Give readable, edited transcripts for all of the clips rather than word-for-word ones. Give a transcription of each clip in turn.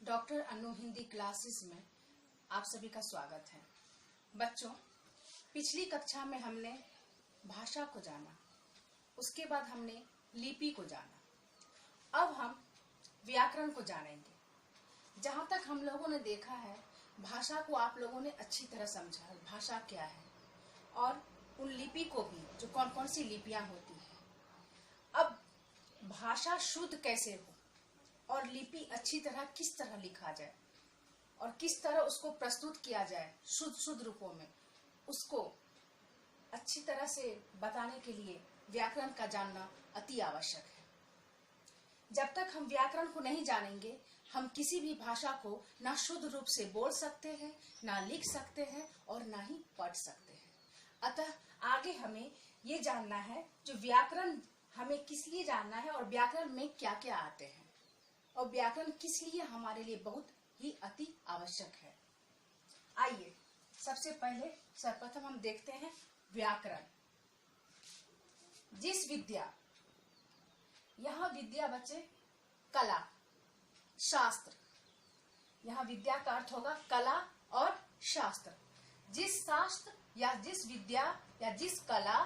Doctor अनु Hindi classes में आप सभी का स्वागत है। बच्चों, पिछली कक्षा में हमने भाषा को जाना, उसके बाद हमने लिपि को जाना। अब हम व्याकरण को जानेंगे। जहाँ तक हम लोगों ने देखा है, भाषा को आप लोगों ने अच्छी तरह समझा, भाषा क्या है और उन लिपि को भी, जो कौन कौन सी लिपियां होती है। अब भाषा शुद्ध कैसे हो और लिपि अच्छी तरह किस तरह लिखा जाए और किस तरह उसको प्रस्तुत किया जाए शुद्ध रूपों में, उसको अच्छी तरह से बताने के लिए व्याकरण का जानना अति आवश्यक है। जब तक हम व्याकरण को नहीं जानेंगे, हम किसी भी भाषा को ना शुद्ध रूप से बोल सकते हैं, ना लिख सकते हैं और ना ही पढ़ सकते हैं। अतः आगे हमें ये जानना है, जो व्याकरण हमें किस लिए जानना है और व्याकरण में क्या क्या आते हैं और व्याकरण किस लिए हमारे लिए बहुत ही अति आवश्यक है। आइए सबसे पहले सर्वप्रथम हम देखते हैं व्याकरण। जिस विद्या, यहाँ विद्या बच्चे कला, शास्त्र, यहाँ विद्या का अर्थ होगा कला और शास्त्र। जिस शास्त्र या जिस विद्या या जिस कला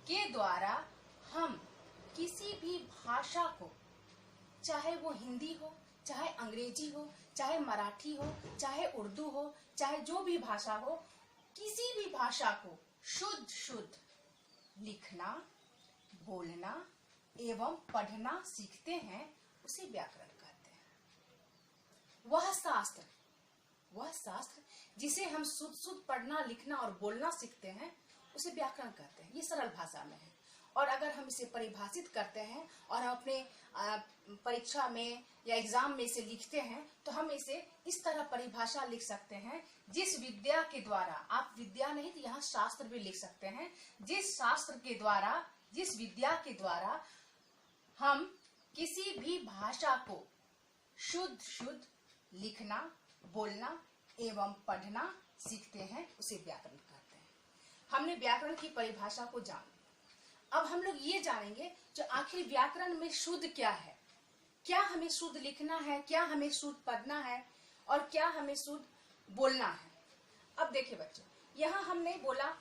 के द्वारा हम किसी भी भाषा को, चाहे वो हिंदी हो, चाहे अंग्रेजी हो, चाहे मराठी हो, चाहे उर्दू हो, चाहे जो भी भाषा हो, किसी भी भाषा को शुद्ध लिखना, बोलना एवं पढ़ना सीखते हैं, उसे व्याकरण कहते हैं। वह शास्त्र जिसे हम शुद्ध पढ़ना, लिखना और बोलना सीखते हैं, उसे व्याकरण कहते हैं। ये सरल भाषा में है। और अगर हम इसे परिभाषित करते हैं और हम अपने परीक्षा में या एग्जाम में इसे लिखते हैं, तो हम इसे इस तरह परिभाषा लिख सकते हैं, जिस विद्या के द्वारा, आप विद्या नहीं तो यहाँ शास्त्र भी लिख सकते हैं, जिस शास्त्र के द्वारा, जिस विद्या के द्वारा हम किसी भी भाषा को शुद्ध लिखना, बोलना एवं पढ़ना सीखते हैं, उसे व्याकरण कहते हैं। हमने व्याकरण की परिभाषा को जाना। अब हम लोग ये जानेंगे, जो आखिर व्याकरण में शुद्ध क्या है, क्या हमें शुद्ध लिखना है, क्या हमें शुद्ध पढ़ना है और क्या हमें शुद्ध बोलना है। अब देखिए बच्चों, यहाँ हमने बोला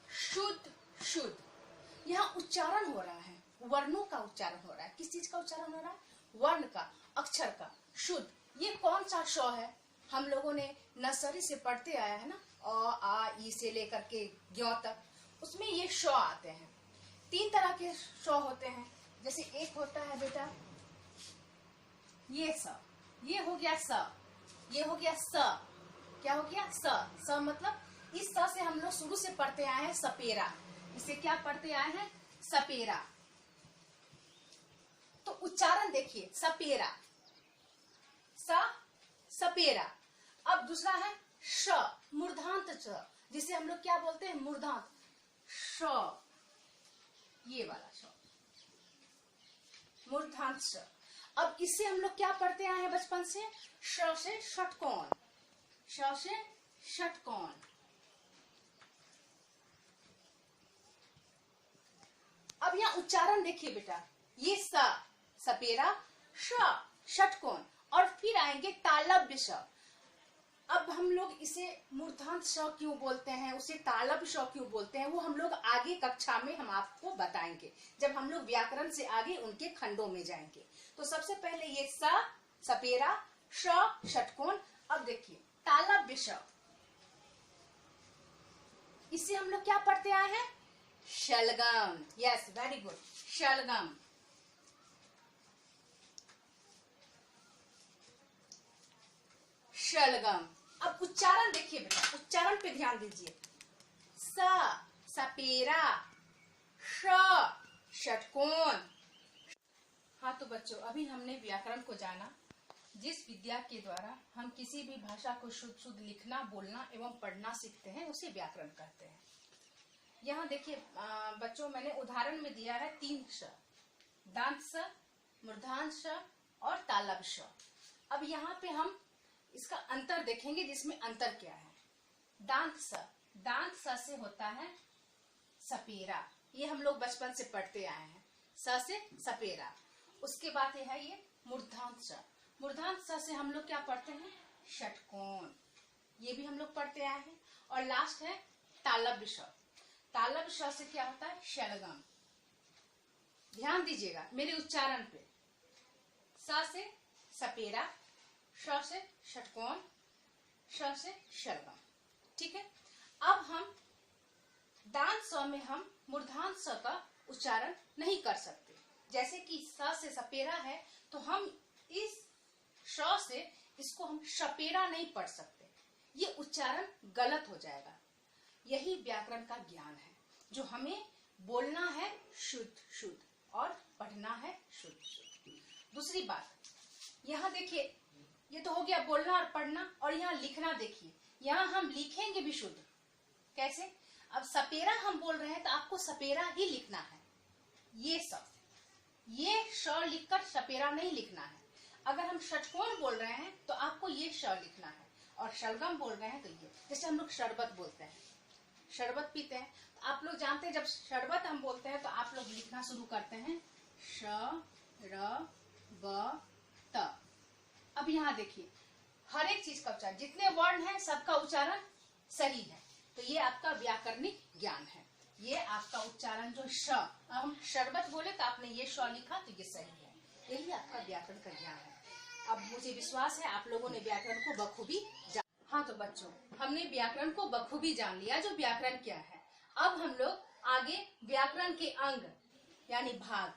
शुद्ध, यहाँ उच्चारण हो रहा है, वर्णों का उच्चारण हो रहा है। किस चीज का उच्चारण हो रहा है? वर्ण का, अक्षर का, शुद्ध। ये कौन सा श है? हम लोगों ने नर्सरी से पढ़ते आया है ना, अ आ ई से लेकर के ज्ञ तक, उसमें ये श आते हैं। 3 तरह के श होते हैं। जैसे एक होता है बेटा ये स, ये हो गया स, ये हो गया स। क्या हो गया? स मतलब इस स से हम लोग शुरू से पढ़ते आए हैं सपेरा। इसे क्या पढ़ते आए हैं? सपेरा। तो उच्चारण देखिए, सपेरा, सपेरा। अब दूसरा है श, मूर्धांत च, जिसे हम लोग क्या बोलते हैं? मूर्धांत श, ये वाला श, मूर्धांत श। अब इससे हम लोग क्या पढ़ते आए हैं बचपन से? श से षटकोण, श से षटकोण। अब यहाँ उच्चारण देखिए बेटा, ये स सपेरा, श षटकोण, और फिर आएंगे तालव्य श। अब हम लोग इसे मूर्धांत श क्यों बोलते हैं, उसे तालव्य श क्यों बोलते हैं, वो हम लोग आगे कक्षा में हम आपको बताएंगे, जब हम लोग व्याकरण से आगे उनके खंडों में जाएंगे। तो सबसे पहले ये स सपेरा, श षटकोण। अब देखिए तालव्य श, इसे हम लोग क्या पढ़ते आए हैं? शलगम। यस, वेरी गुड, शलगम। शलगम। अब उच्चारण देखिए बेटा, उच्चारण पे ध्यान दीजिए। स सपेरा, श षटकोण। हाँ तो बच्चों, अभी हमने व्याकरण को जाना। जिस विद्या के द्वारा हम किसी भी भाषा को शुद्ध लिखना, बोलना एवं पढ़ना सीखते हैं, उसे व्याकरण कहते हैं। यहाँ देखिए बच्चों, मैंने उदाहरण में दिया है 3 श, दांत स, मूर्धांत श और तालव्य श। अब यहाँ पे हम इसका अंतर देखेंगे, जिसमें अंतर क्या है। दांत स से होता है सपेरा, ये हम लोग बचपन से पढ़ते आए हैं, स से सपेरा। उसके बाद है ये मूर्धांत श, मूर्धांत स से हम लोग क्या पढ़ते हैं? षटकोण, ये भी हम लोग पढ़ते आए हैं। और लास्ट है तालव्य श। तालव्य श से क्या होता है? शलगम। ध्यान दीजिएगा मेरे उच्चारण पे। स से सपेरा, श से षटकोण, श से शलगम। ठीक है। अब हम दांत स में हम मूर्धांत स का उच्चारण नहीं कर सकते। जैसे कि स से सपेरा है तो हम इस श से इसको हम शपेरा नहीं पढ़ सकते, ये उच्चारण गलत हो जाएगा। यही व्याकरण का ज्ञान है जो हमें बोलना है शुद्ध शुद्ध और पढ़ना है शुद्ध शुद्ध। दूसरी बात, यहाँ देखिए, ये तो हो गया बोलना और पढ़ना, और यहाँ लिखना देखिए, यहाँ हम लिखेंगे भी शुद्ध। कैसे? अब सपेरा हम बोल रहे हैं तो आपको सपेरा ही लिखना है, ये स, ये श लिखकर सपेरा नहीं लिखना है। अगर हम षटकोण बोल रहे हैं तो आपको ये श लिखना है, और शलगम बोल रहे हैं तो ये। जैसे हम लोग शरबत बोलते हैं, शरबत पीते हैं, तो आप लोग जानते हैं जब शरबत हम बोलते हैं तो आप लोग लिखना शुरू करते हैं श र ब त। अब यहाँ देखिए, हर एक चीज का उच्चारण, जितने वर्ण हैं सबका उच्चारण सही है। तो ये आपका व्याकरणिक ज्ञान है, ये आपका उच्चारण जो श, हम शरबत बोले तो आपने ये श लिखा तो ये सही है। यही आपका व्याकरण का ज्ञान है। अब मुझे विश्वास है आप लोगों ने व्याकरण को बखूबी जान। हाँ तो बच्चों, हमने व्याकरण को बखूबी जान लिया जो व्याकरण क्या है। अब हम लोग आगे व्याकरण के अंग यानी भाग,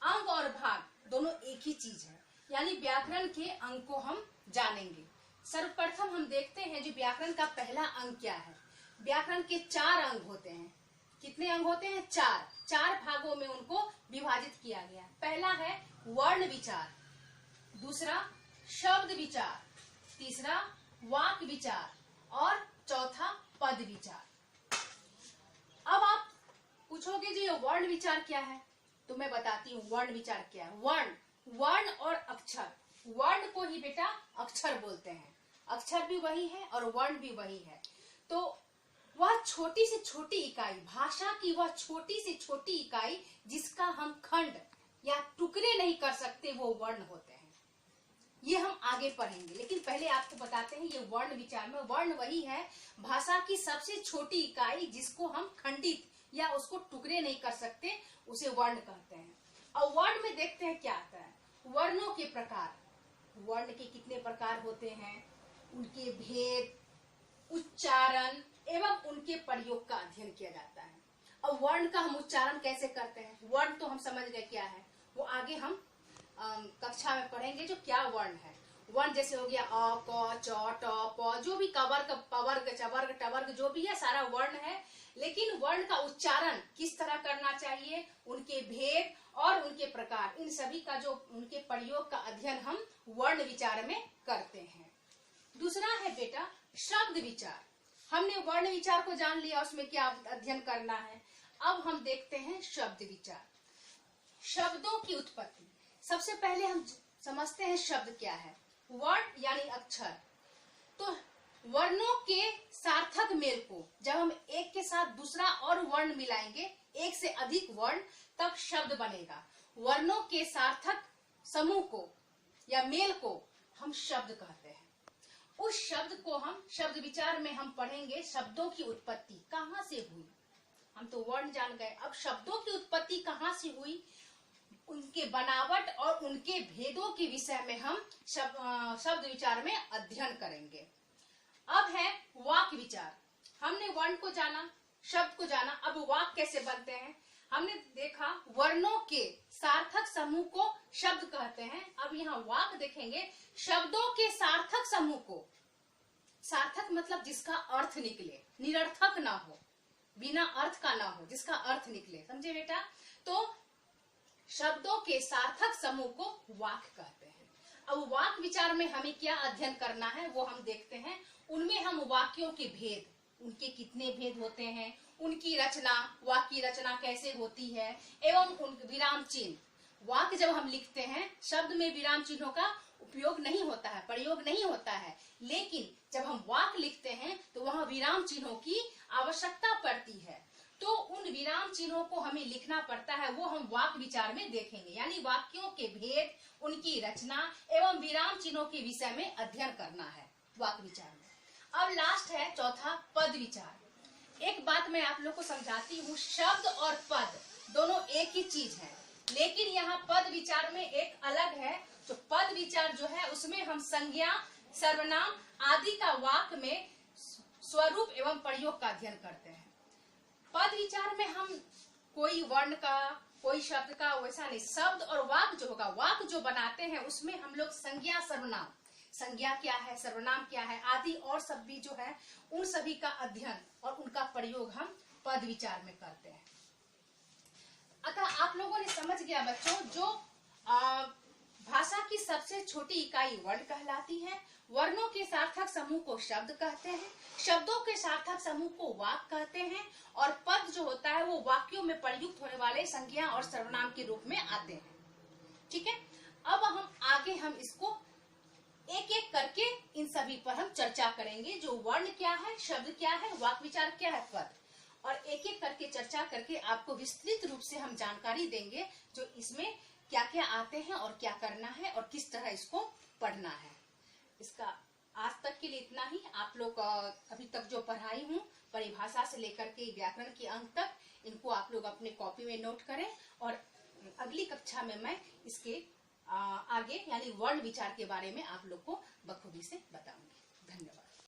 अंग और भाग दोनों एक ही चीज है, यानी व्याकरण के अंग को हम जानेंगे। सर्वप्रथम हम देखते हैं जो व्याकरण का पहला अंग क्या है। व्याकरण के 4 अंग होते हैं। कितने अंग होते हैं? 4। 4 भागों में उनको विभाजित किया गया। पहला है वर्ण विचार, दूसरा शब्द विचार, तीसरा वाक्य विचार और चौथा पद विचार। अब आप पूछोगे जी ये वर्ण विचार क्या है, तो मैं बताती हूँ वर्ण विचार क्या है। वर्ण और अक्षर, वर्ण को ही बेटा अक्षर बोलते हैं, अक्षर भी वही है और वर्ण भी वही है। तो वह छोटी से छोटी इकाई, भाषा की वह छोटी से छोटी इकाई जिसका हम खंड या टुकड़े नहीं कर सकते, वो वर्ण होते हैं। ये हम आगे पढ़ेंगे, लेकिन पहले आपको बताते हैं ये वर्ण विचार में वर्ण वही है, भाषा की सबसे छोटी इकाई जिसको हम खंडित या उसको टुकड़े नहीं कर सकते, उसे वर्ण कहते हैं। और वर्ण में देखते हैं क्या आता है। वर्णों के प्रकार, वर्ण के कितने प्रकार होते हैं, उनके भेद, उच्चारण एवं उनके प्रयोग का अध्ययन किया जाता है। अब वर्ण का हम उच्चारण कैसे करते हैं, वर्ण तो हम समझ गए क्या है, वो आगे हम कक्षा में पढ़ेंगे जो क्या वर्ण है। वर्ण जैसे हो गया अ, क, च, ट, प, जो भी कवर्ग, पवर्ग, चवर्ग, टवर्ग जो भी है सारा वर्ण है। लेकिन वर्ण का उच्चारण किस तरह करना चाहिए, उनके भेद और उनके प्रकार, इन सभी का जो उनके प्रयोग का अध्ययन हम वर्ण विचार में करते हैं। दूसरा है बेटा शब्द विचार। हमने वर्ण विचार को जान लिया, उसमें क्या अध्ययन करना है। अब हम देखते हैं शब्द विचार, शब्दों की उत्पत्ति। सबसे पहले हम समझते हैं शब्द क्या है। वर्ण यानी अक्षर, तो वर्णों के सार्थक मेल को जब हम एक के साथ दूसरा और वर्ण मिलाएंगे, एक से अधिक वर्ण, तब शब्द बनेगा। वर्णों के सार्थक समूह को या मेल को हम शब्द कहते हैं। उस शब्द को हम शब्द विचार में हम पढ़ेंगे शब्दों की उत्पत्ति कहाँ से हुई। हम तो वर्ण जान गए, अब शब्दों की उत्पत्ति कहाँ से हुई, उनके बनावट और उनके भेदों के विषय में हम शब्द विचार में अध्ययन करेंगे। अब है वाक्य विचार। हमने वर्ण को जाना, शब्द को जाना, अब वाक्य कैसे बनते हैं हमने देखा। वर्णों के सार्थक समूह को शब्द कहते हैं। अब यहाँ वाक्य देखेंगे, शब्दों के सार्थक समूह को, सार्थक मतलब जिसका अर्थ निकले, निरर्थक ना हो, बिना अर्थ का ना हो, जिसका अर्थ निकले, समझे बेटा। तो शब्दों के सार्थक समूह को वाक्य कहते हैं। अब वाक्य विचार में हमें क्या अध्ययन करना है वो हम देखते हैं। उनमें हम वाक्यों के भेद, उनके कितने भेद होते हैं, उनकी रचना, वाक्य की रचना कैसे होती है, एवं उन विराम चिन्ह। वाक्य जब हम लिखते हैं, शब्द में विराम चिन्हों का उपयोग नहीं होता है, प्रयोग नहीं होता है, लेकिन जब हम वाक्य लिखते हैं तो वहां विराम चिन्हों की आवश्यकता पड़ती है। तो उन विराम चिन्हों को हमें लिखना पड़ता है, वो हम वाक्य विचार में देखेंगे। यानी वाक्यों के भेद, उनकी रचना एवं विराम चिन्हों के विषय में अध्ययन करना है वाक्य विचार में। अब लास्ट है चौथा, पद विचार। एक बात मैं आप लोग को समझाती हूँ, शब्द और पद दोनों एक ही चीज है, लेकिन यहाँ पद विचार में एक अलग है। जो पद विचार जो है उसमें हम संज्ञा, सर्वनाम आदि का वाक्य में स्वरूप एवं प्रयोग का अध्ययन करते हैं। पद विचार में हम कोई वर्ण का, कोई शब्द का वैसा नहीं, शब्द और वाक्य जो होगा, वाक्य जो बनाते हैं उसमें हम लोग संज्ञा, सर्वनाम, संज्ञा क्या है, सर्वनाम क्या है आदि और सब भी जो है उन सभी का अध्ययन और उनका प्रयोग हम पद विचार में करते हैं। अतः आप लोगों ने समझ गया बच्चों, जो भाषा की सबसे छोटी इकाई वर्ण कहलाती है। वर्णों के सार्थक समूह को शब्द कहते हैं, शब्दों के सार्थक समूह को वाक्य कहते हैं, और पद जो होता है वो वाक्यों में प्रयुक्त होने वाले संज्ञा और सर्वनाम के रूप में आते हैं। ठीक है, अब हम इसको एक एक करके इन सभी पर हम चर्चा करेंगे। जो वर्ण क्या है, शब्द क्या है, वाक्य विचार क्या है, पद, और एक एक करके चर्चा करके आपको विस्तृत रूप से हम जानकारी देंगे जो इसमें क्या क्या आते हैं और क्या करना है और किस तरह इसको पढ़ना है। इसका आज तक के लिए इतना ही। आप लोग अभी तक जो पढ़ाई हूँ परिभाषा से लेकर के व्याकरण के अंक तक, इनको आप लोग अपने कॉपी में नोट करें, और अगली कक्षा में मैं इसके आगे यानी वर्ण विचार के बारे में आप लोग को बखूबी से बताऊंगी।